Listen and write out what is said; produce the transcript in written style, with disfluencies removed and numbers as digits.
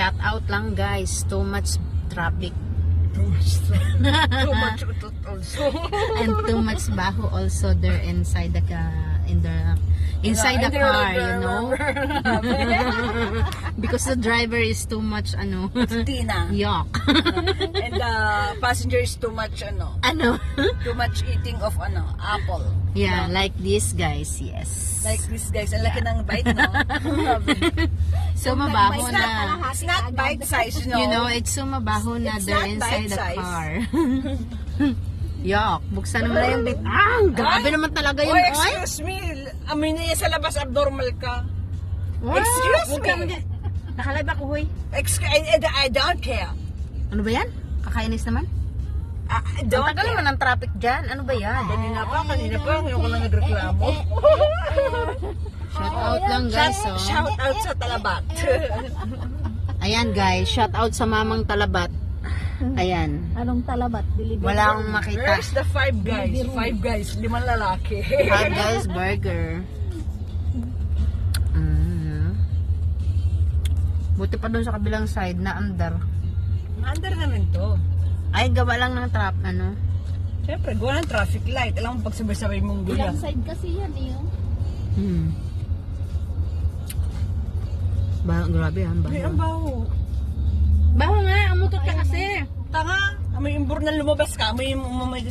Shout out lang guys, too much traffic. Too much utot also. And too much baho also there inside the inside the car, you know. Because the driver is too much Tina. yuck. And the passenger is too much too much eating of apple. Yeah, like this guys, yes. Like this guys, ang laki ng bite, no? So mabaho na. It's not bite size, no? You know, it's so mabaho na It's there not inside the bite size. car. Yuck, buksan mo na yung bit. Grabe naman talaga yun. Oh, excuse me. Amoy na yan sa labas, abnormal ka. What? Excuse me. Nakalive ako, huy. I don't care. Ano ba yan? Kakainis naman? I Ang don't tagal care. naman ng traffic dyan. Ano ba yan? Kanina pa, ngayon ko lang nagreklamo. Shout out lang guys. Oh. Shout out sa Talabat. Ayan guys, shout out sa mamang Talabat. Ayan. Anong Talabat? Delivery. Wala akong makita. Where's the 5 guys? 5 guys, 5 lalaki. Five Guys Burger. Buti pa doon sa kabilang side na under. Under naman to. Ay, gawa lang ng trap, Siyempre, gawa ng traffic light. Alam mo, pag sabay-sabay mong gulang. Ilang side kasi yan eh. Grabe yan. Ay, ang baho. Baho nga, amutot ka kasi. Tanga, may imbur na lumabas ka. May